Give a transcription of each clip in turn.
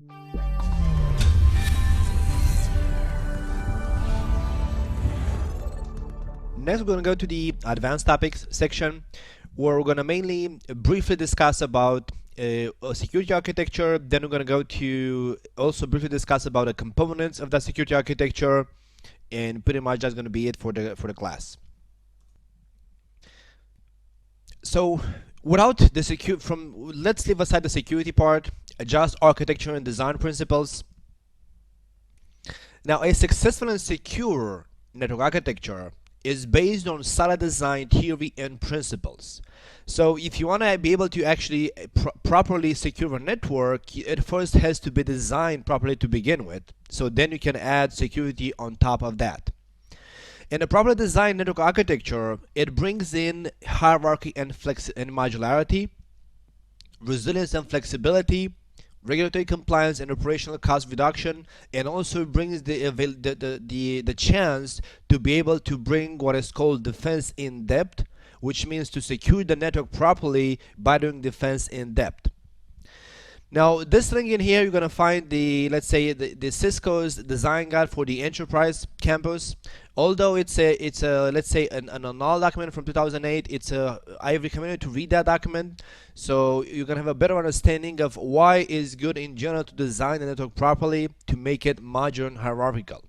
Next, we're going to go to the advanced topics section, where we're going to mainly briefly discuss about a security architecture. Then we're going to go to also briefly discuss about the components of that security architecture, and pretty much that's going to be it for the class. So, without the let's leave aside the security part, just architecture and design principles. Now, a successful and secure network architecture is based on solid design theory and principles. So if you want to be able to actually properly secure a network, it first has to be designed properly to begin with. So then you can add security on top of that. In a properly designed network architecture, it brings in hierarchy and modularity, resilience and flexibility, regulatory compliance and operational cost reduction, and also brings the chance to be able to bring what is called defense in depth, which means to secure the network properly by doing defense in depth. Now, this link in here, you're going to find let's say the Cisco's design guide for the enterprise campus. Although it's a let's say an annual document from 2008, I recommend you to read that document, so you're gonna have a better understanding of why it's good in general to design the network properly to make it modular and hierarchical.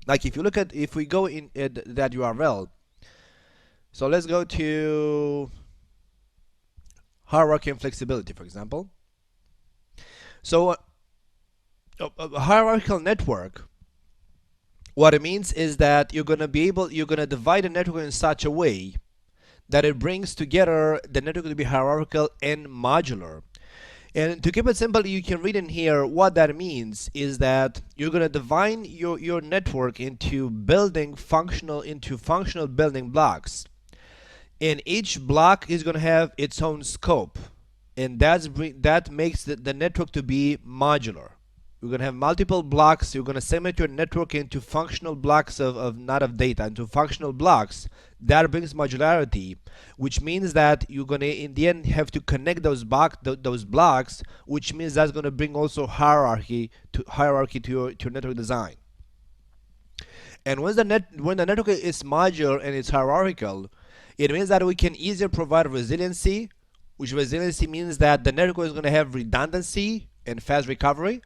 Like if we go in that URL, so let's go to hierarchy and flexibility, for example. So a hierarchical network, what it means is that you're gonna divide the network in such a way that it brings together the network to be hierarchical and modular. And to keep it simple, you can read in here what that means is that you're gonna divide your network into functional building blocks, and each block is gonna have its own scope, and that makes the network to be modular. You're going to have multiple blocks. You're going to segment your network into functional blocks not of data, into functional blocks. That brings modularity, which means that you're going to in the end have to connect those blocks, which means that's going to bring also hierarchy to your network design. And when the network is modular and it's hierarchical, it means that we can easier provide resiliency, which resiliency means that the network is going to have redundancy and fast recovery,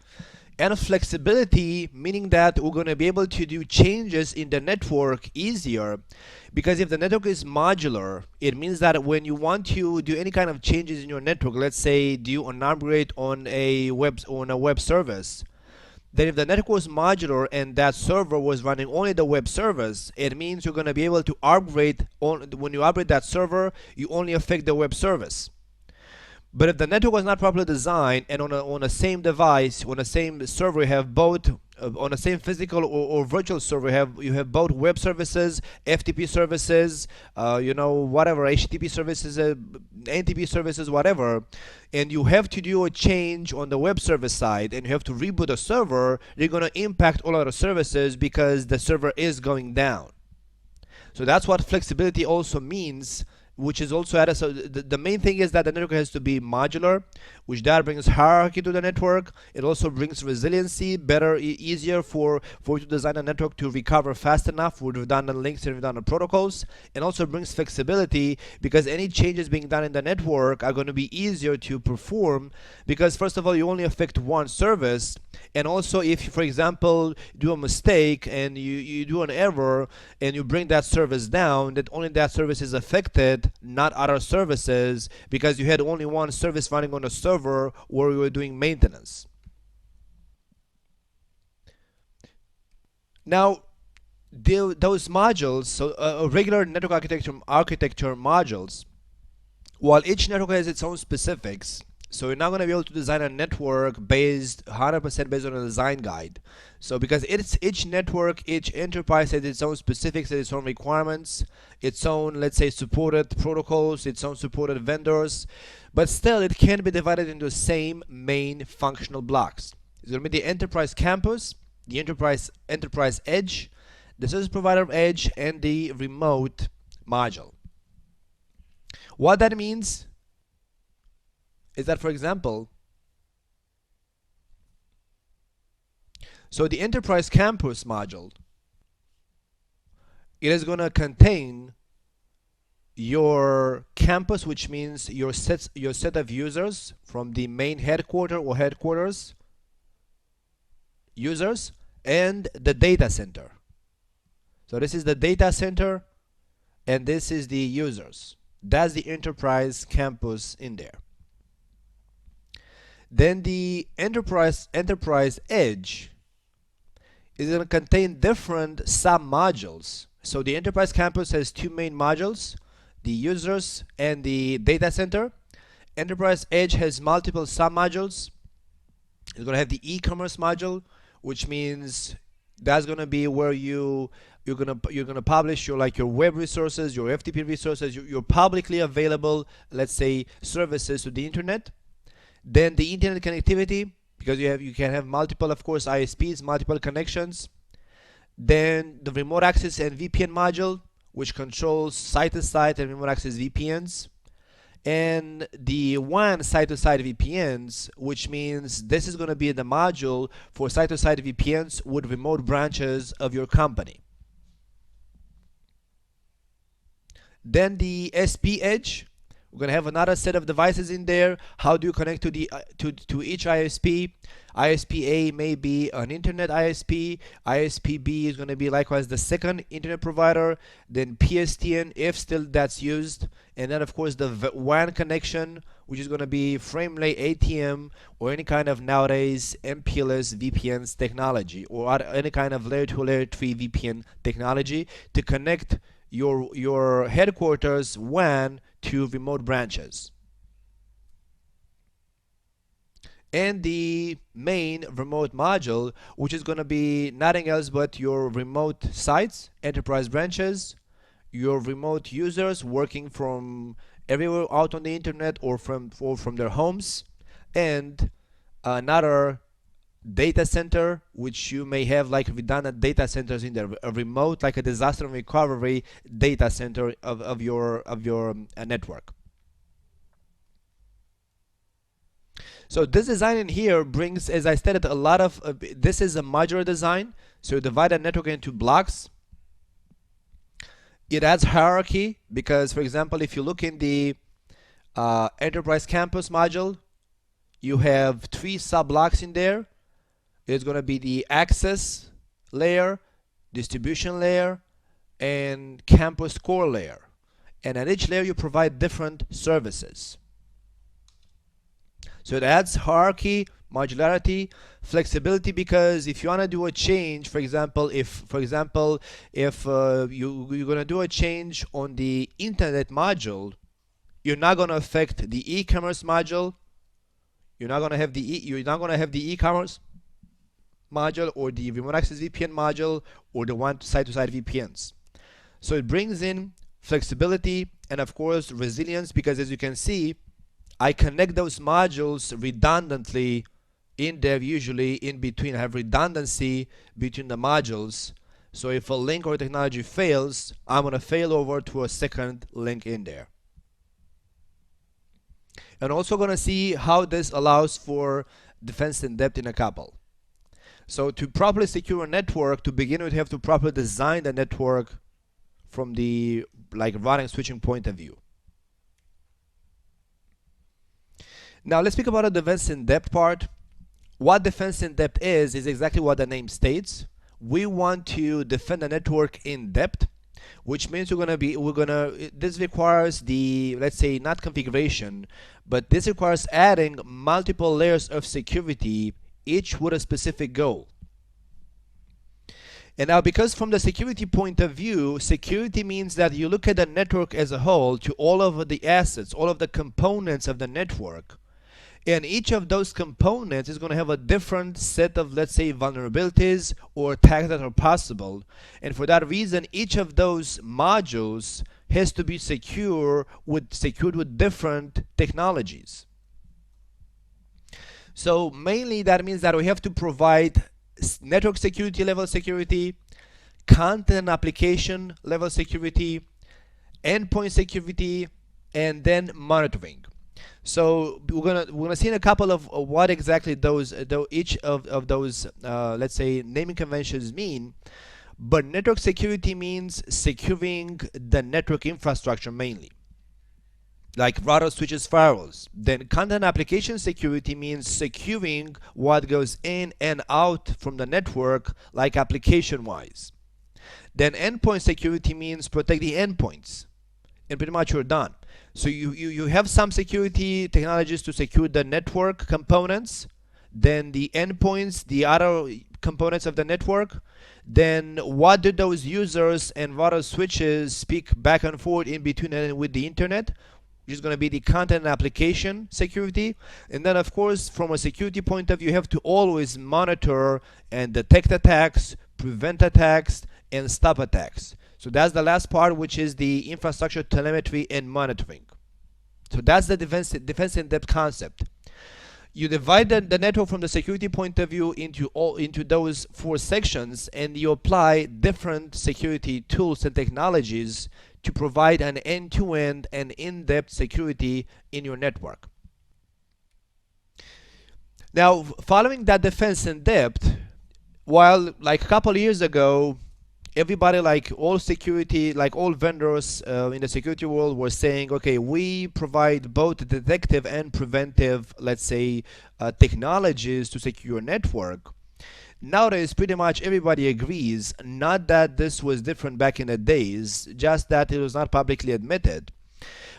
and flexibility, meaning that we're going to be able to do changes in the network easier, because if the network is modular, it means that when you want to do any kind of changes in your network, let's say do an upgrade on a web service, then if the network was modular and that server was running only the web service, it means you're going to be able to upgrade when you upgrade that server, you only affect the web service. But if the network was not properly designed, and on a same device, on the same server, you have both on the same physical or virtual server, you have both web services, FTP services, whatever, HTTP services, NTP services, whatever, and you have to do a change on the web service side, and you have to reboot the server, you're going to impact all other services because the server is going down. So that's what flexibility also means, which is also added. So the main thing is that the network has to be modular, which that brings hierarchy to the network. It also brings resiliency, easier for you to design a network to recover fast enough with redundant links and redundant protocols, and also brings flexibility because any changes being done in the network are going to be easier to perform, because first of all, you only affect one service, and also if you, for example, do a mistake and you do an error and you bring that service down, that only that service is affected, not other services, because you had only one service running on a server where you were doing maintenance. Now, those modules, so a regular network architecture modules, while each network has its own specifics, so you're not going to be able to design a network 100% based on a design guide. So because each network, each enterprise has its own specifics, its own requirements, its own, let's say, supported protocols, its own supported vendors, but still it can be divided into the same main functional blocks. It's going to be the enterprise campus, the enterprise edge, the service provider edge, and the remote module. What that means is that, for example, So the enterprise campus module, it is going to contain your campus, which means your set of users from the main headquarters users, and the data center. So this is the data center and this is the users. That's the enterprise campus in there. Then the enterprise edge is going to contain different sub-modules. So the enterprise campus has two main modules, the users and the data center. Enterprise edge has multiple sub-modules. It's going to have the e-commerce module, which means that's going to be where you're gonna publish your your web resources, your FTP resources, your publicly available, let's say, services to the internet. Then the internet connectivity, because you can have multiple, of course, ISPs, multiple connections. Then the remote access and VPN module, which controls site-to-site and remote access VPNs. And the WAN site-to-site VPNs, which means this is going to be the module for site-to-site VPNs with remote branches of your company. Then the SP edge, we're going to have another set of devices in there. How do you connect to the to each ISP? ISP A may be an internet ISP. ISP B is going to be likewise the second internet provider. Then PSTN, if still that's used. And then of course the WAN connection, which is going to be Framelay ATM or any kind of nowadays MPLS VPNs technology, or any kind of layer 2 layer 3 VPN technology to connect your headquarters WAN to remote branches. And the main remote module, which is going to be nothing else but your remote sites, enterprise branches, your remote users working from everywhere out on the internet or from their homes, and another data center, which you may have like redundant data centers in there, a remote, like a disaster recovery data center of your network. So this design in here brings, as I stated, a lot of this is a modular design. So you divide a network into blocks. It adds hierarchy because, for example, if you look in the enterprise campus module, you have 3 sub blocks in there. It's going to be the access layer, distribution layer, and campus core layer. And at each layer you provide different services. So it adds hierarchy, modularity, flexibility, because if you want to do a change, for example, if you're going to do a change on the internet module, you're not going to affect the e-commerce module. You're not going to have the e-commerce module or the remote access VPN module or the one site-to-site VPNs. So it brings in flexibility and of course resilience, because as you can see, I connect those modules redundantly in there, usually in between. I have redundancy between the modules. So if a link or technology fails, I'm going to fail over to a second link in there. And also going to see how this allows for defense in depth in a couple. So to properly secure a network, to begin with, you have to properly design the network from the routing switching point of view. Now let's speak about the defense in depth part. What defense in depth is exactly what the name states. We want to defend the network in depth, which means this requires the, let's say, not configuration, but this requires adding multiple layers of security, each with a specific goal. And now, because from the security point of view, security means that you look at the network as a whole, to all of the assets, all of the components of the network. And each of those components is going to have a different set of, let's say, vulnerabilities or attacks that are possible. And for that reason, each of those modules has to be secured with different technologies. So mainly that means that we have to provide network security level security, content application level security, endpoint security, and then monitoring. So we're gonna see in a couple of what exactly those each of those let's say naming conventions mean. But network security means securing the network infrastructure mainly, like router switches, firewalls. Then content application security means securing what goes in and out from the network, like application wise. Then endpoint security means protect the endpoints, and pretty much you're done. So you have some security technologies to secure the network components, then the endpoints, the other components of the network, then what do those users and router switches speak back and forth in between and with the internet, which is going to be the content and application security. And then of course from a security point of view, you have to always monitor and detect attacks, prevent attacks, and stop attacks. So that's the last part, which is the infrastructure telemetry and monitoring. So that's the defense in depth concept. You divide the network from the security point of view into those four sections, and you apply different security tools and technologies to provide an end-to-end and in-depth security in your network. Now, following that defense in depth, while like a couple of years ago, everybody, like all security, like all vendors in the security world were saying, okay, we provide both detective and preventive, let's say, technologies to secure your network. Nowadays, pretty much everybody agrees, not that this was different back in the days, just that it was not publicly admitted,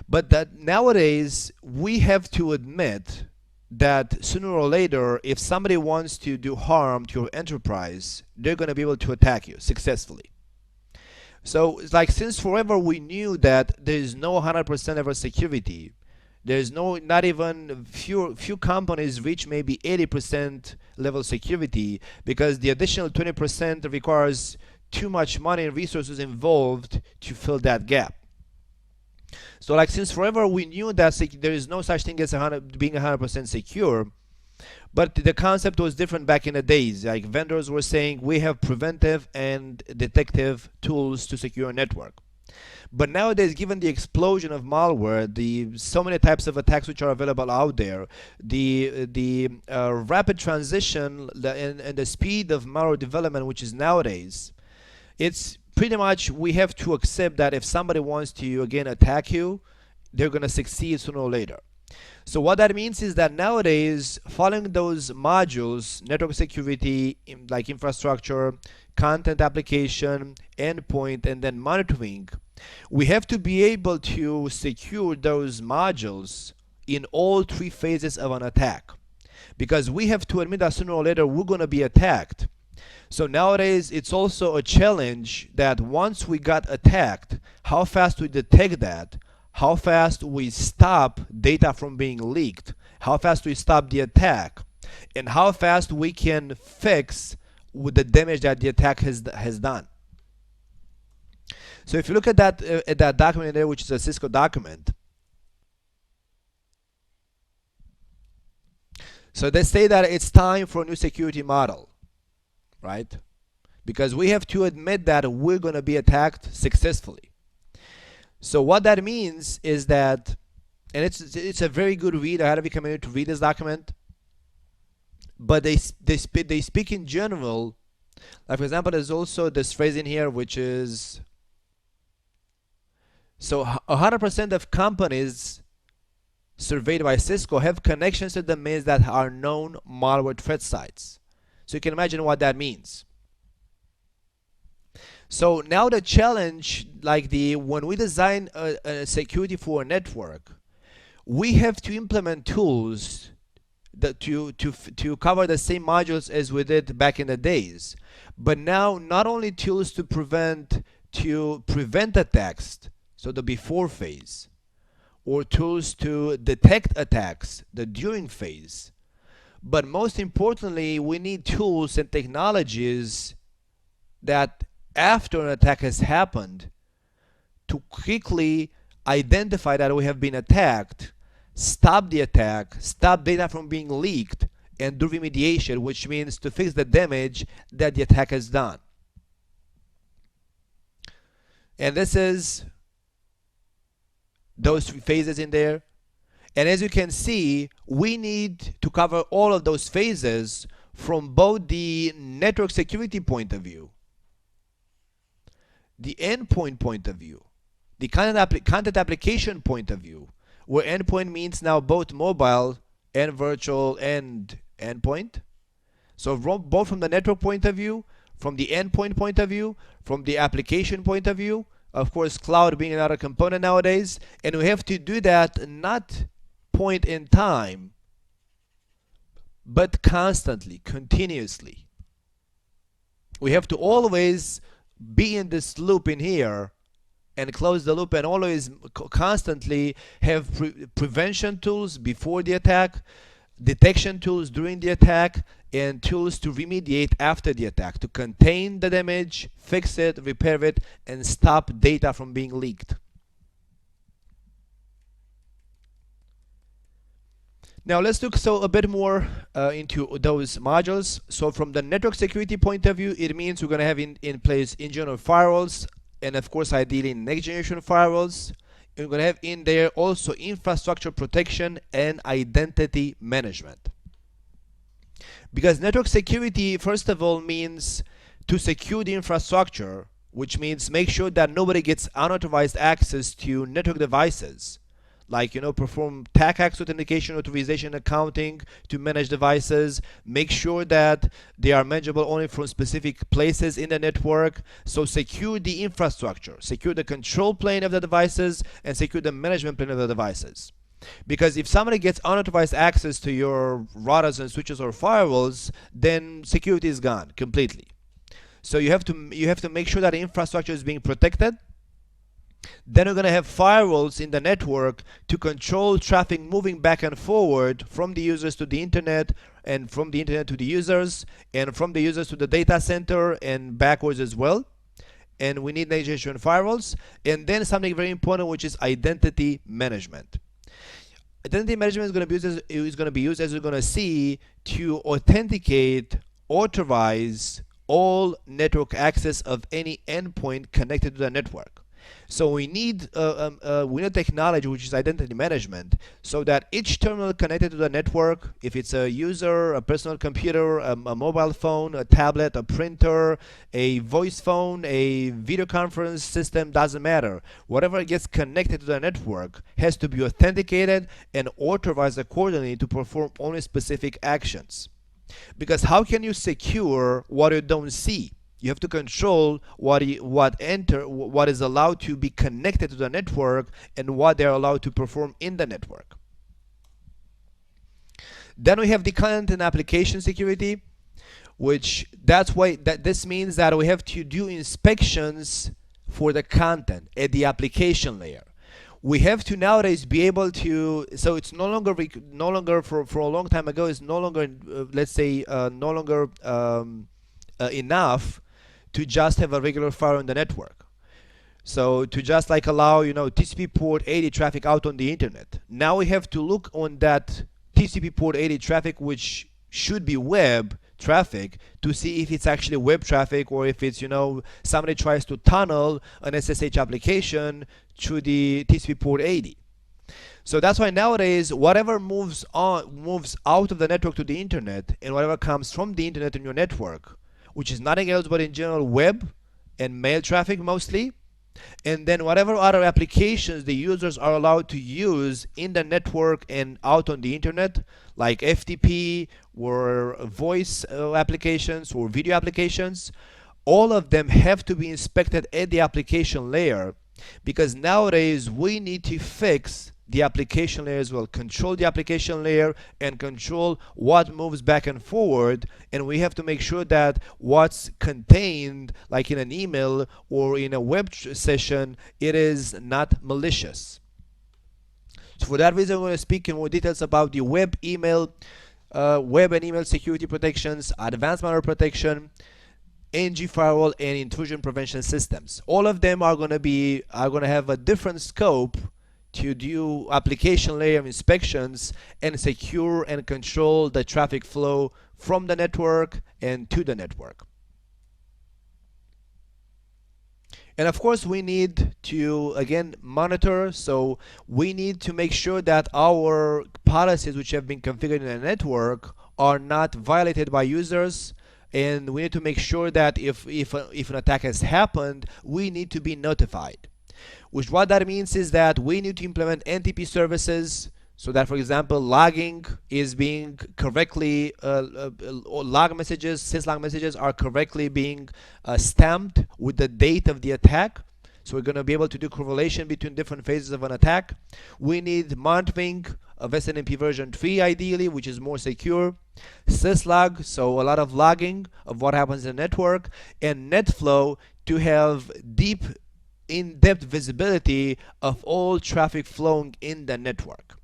but that nowadays we have to admit that sooner or later, if somebody wants to do harm to your enterprise, they're going to be able to attack you successfully. So it's like, since forever we knew that there is no 100% ever security. There's no, not even few companies reach maybe 80% level security, because the additional 20% requires too much money and resources involved to fill that gap. So like, since forever we knew that there is no such thing as being 100% secure, but the concept was different back in the days. Like vendors were saying, we have preventive and detective tools to secure a network. But nowadays, given the explosion of malware, the so many types of attacks which are available out there, the rapid transition and the speed of malware development, which is nowadays, it's pretty much, we have to accept that if somebody wants to again attack you, they're going to succeed sooner or later. So what that means is that nowadays, following those modules, network security, like infrastructure, content application, endpoint, and then monitoring, we have to be able to secure those modules in all three phases of an attack. Because we have to admit that sooner or later we're going to be attacked. So nowadays, it's also a challenge that once we got attacked, how fast we detect that, how fast we stop data from being leaked, how fast we stop the attack, and how fast we can fix with the damage that the attack has done. So if you look at that document there, which is a CISCO document, so they say that it's time for a new security model, right? Because we have to admit that we're going to be attacked successfully. So what that means is that, and it's a very good read. I highly recommend you to read this document. But they speak in general. Like for example, there's also this phrase in here which is, so 100% of companies surveyed by CISCO have connections to domains that are known malware threat sites. So you can imagine what that means. So now the challenge, like when we design a security for a network, we have to implement tools that to cover the same modules as we did back in the days. But now, not only tools to prevent attacks, so the before phase, or tools to detect attacks, the during phase, but most importantly, we need tools and technologies that after an attack has happened, to quickly identify that we have been attacked, stop the attack, stop data from being leaked, and do remediation, which means to fix the damage that the attack has done. And this is those three phases in there. And as you can see, we need to cover all of those phases from both the network security point of view, the endpoint point of view, the content application point of view, where endpoint means now both mobile and virtual and endpoint. So both from the network point of view, from the endpoint point of view, from the application point of view, of course cloud being another component nowadays, and we have to do that not point in time, but constantly, continuously. We have to always be in this loop in here and close the loop, and always constantly have prevention tools before the attack, detection tools during the attack, and tools to remediate after the attack, to contain the damage, fix it, repair it, and stop data from being leaked. Now let's look a bit more into those modules. So from the network security point of view, it means we're going to have in place in general firewalls, and of course ideally next generation firewalls. And we're going to have in there also infrastructure protection and identity management. Because network security, first of all, means to secure the infrastructure, which means make sure that nobody gets unauthorized access to network devices. Like, perform TACACS authentication, authorization, accounting to manage devices. Make sure that they are manageable only from specific places in the network. So secure the infrastructure, secure the control plane of the devices, and secure the management plane of the devices. Because if somebody gets unauthorized access to your routers and switches or firewalls, then security is gone completely. So you have to make sure that the infrastructure is being protected. Then we're going to have firewalls in the network to control traffic moving back and forward from the users to the internet, and from the internet to the users, and from the users to the data center, and backwards as well. And we need next generation firewalls. And then something very important, which is identity management. Identity management is going to be used, as we're going to see, to authenticate, authorize all network access of any endpoint connected to the network. So we need technology, which is identity management, so that each terminal connected to the network, if it's a user, a personal computer, a mobile phone, a tablet, a printer, a voice phone, a video conference system, doesn't matter. Whatever gets connected to the network has to be authenticated and authorized accordingly to perform only specific actions. Because how can you secure what you don't see? You have to control what is allowed to be connected to the network and what they're allowed to perform in the network. Then we have the content and application security, which this means that we have to do inspections for the content at the application layer. We have to nowadays be able to, so it's no longer for a long time ago, it's no longer enough to just have a regular firewall in the network. So to just allow TCP port 80 traffic out on the internet. Now we have to look on that TCP port 80 traffic, which should be web traffic, to see if it's actually web traffic, or if it's somebody tries to tunnel an SSH application through the TCP port 80. So that's why nowadays whatever moves out of the network to the internet, and whatever comes from the internet in your network, which is nothing else but in general web and mail traffic mostly, and then whatever other applications the users are allowed to use in the network and out on the internet, like FTP or voice applications or video applications, all of them have to be inspected at the application layer, because nowadays we need to fix the application layer as well, control the application layer and control what moves back and forward. And we have to make sure that what's contained, like in an email or in a web session, it is not malicious. So for that reason, we're going to speak in more details about the web and email security protections, advanced malware protection, NG firewall, and intrusion prevention systems. All of them are going to have a different scope to do application layer inspections and secure and control the traffic flow from the network and to the network. And of course, we need to again monitor. So we need to make sure that our policies which have been configured in the network are not violated by users. And we need to make sure that if an attack has happened, we need to be notified. Which what that means is that we need to implement NTP services so that, for example, logging is being correctly, log messages, syslog messages are correctly being stamped with the date of the attack. So we're going to be able to do correlation between different phases of an attack. We need monitoring of SNMP version 3 ideally, which is more secure. Syslog, so a lot of logging of what happens in the network. And NetFlow to have deep in-depth visibility of all traffic flowing in the network.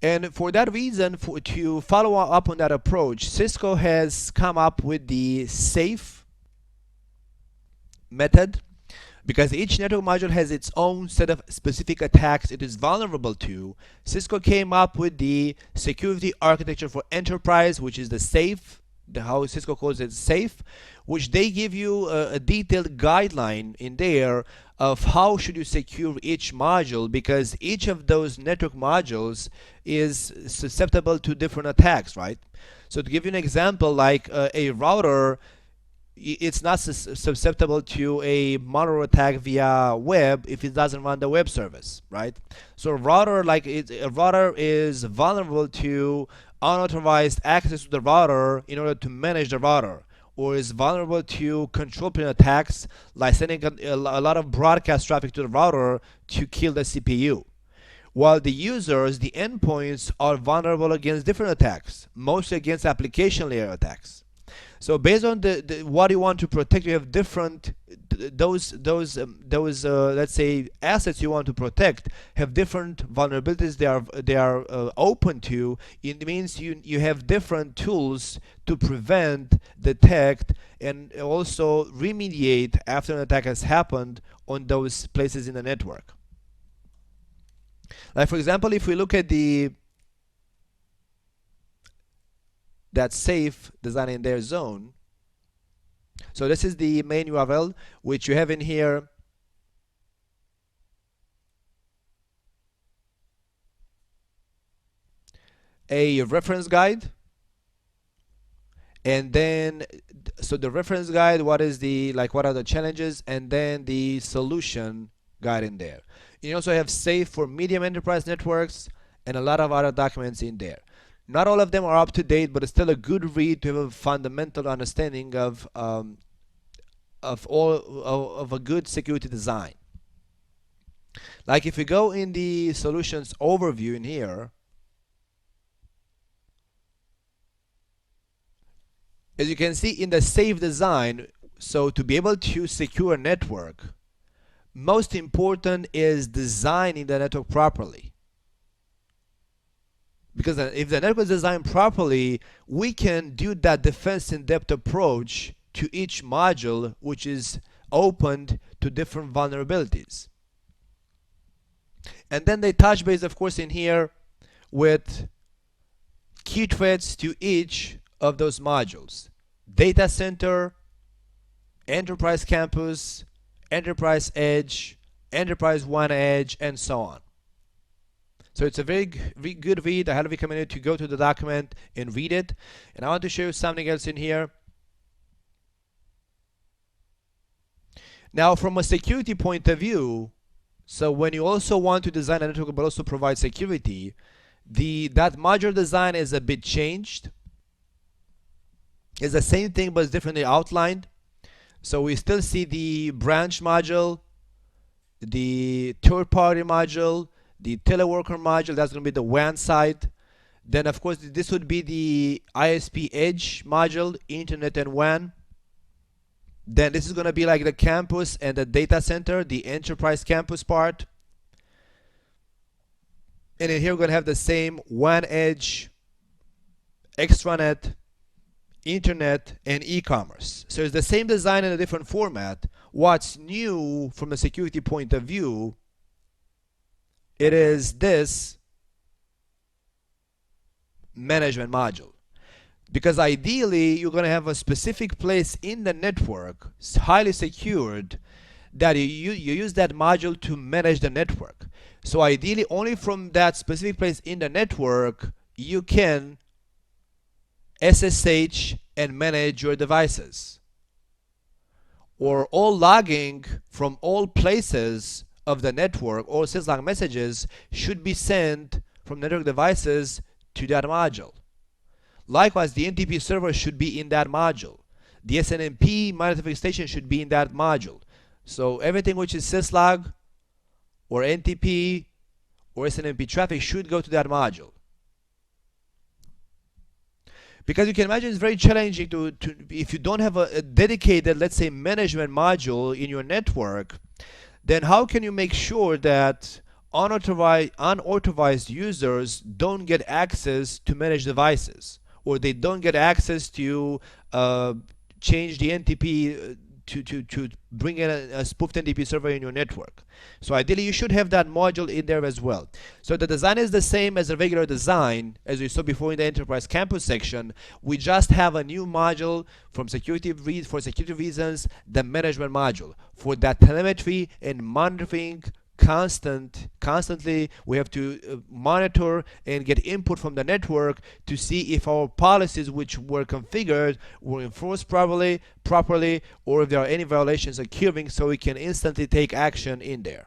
And for that reason, to follow up on that approach, Cisco has come up with the SAFE method, because each network module has its own set of specific attacks it is vulnerable to. Cisco came up with the security architecture for enterprise, which is the SAFE, how Cisco calls it SAFE, which they give you a detailed guideline in there of how should you secure each module, because each of those network modules is susceptible to different attacks, right? So to give you an example, like a router, it's not susceptible to a malware attack via web if it doesn't run the web service, right? So a router is vulnerable to unauthorized access to the router in order to manage the router, or is vulnerable to control plane attacks like sending a lot of broadcast traffic to the router to kill the CPU. While the users, the endpoints, are vulnerable against different attacks, mostly against application layer attacks. So based on what you want to protect, you have different let's say assets you want to protect have different vulnerabilities they are open to. It means you have different tools to prevent, detect, and also remediate after an attack has happened on those places in the network. Like for example, if we look at that SAFE design in their zone. So this is the main URL, which you have in here a reference guide, and then so the reference guide, what are the challenges, and then the solution guide in there. You also have SAFE for medium enterprise networks and a lot of other documents in there. Not all of them are up to date, but it's still a good read to have a fundamental understanding of a good security design. Like if we go in the solutions overview in here, as you can see in the SAFE design, so to be able to secure a network, most important is designing the network properly. Because if the network is designed properly, we can do that defense in depth approach to each module, which is opened to different vulnerabilities. And then they touch base, of course, in here with key threats to each of those modules: data center, enterprise campus, enterprise edge, enterprise WAN edge, and so on. So it's a very good read. I highly recommend you to go to the document and read it. And I want to show you something else in here. Now, from a security point of view, so when you also want to design a network but also provide security, that module design is a bit changed. It's the same thing but it's differently outlined. So we still see the branch module, the third-party module, the teleworker module. That's going to be the WAN side. Then of course this would be the ISP edge module, internet and WAN. Then this is going to be like the campus and the data center, the enterprise campus part. And in here we're going to have the same WAN edge, extranet, internet, and e-commerce. So it's the same design in a different format. What's new from a security point of view, it is this management module. Because ideally you're going to have a specific place in the network, highly secured, that you use that module to manage the network. So ideally only from that specific place in the network you can SSH and manage your devices. Or all logging from all places of the network, all syslog messages should be sent from network devices to that module. Likewise, the NTP server should be in that module. The SNMP monitoring station should be in that module. So everything which is syslog or NTP or SNMP traffic should go to that module. Because you can imagine it's very challenging to if you don't have a dedicated, let's say, management module in your network, then how can you make sure that unauthorized users don't get access to manage devices, or they don't get access to change the NTP to bring in a spoofed NTP server in your network? So ideally you should have that module in there as well. So the design is the same as a regular design as we saw before in the enterprise campus section. We just have a new module for security reasons, the management module for that telemetry and monitoring. Constantly we have to monitor and get input from the network to see if our policies which were configured were enforced properly, or if there are any violations occurring, so we can instantly take action in there.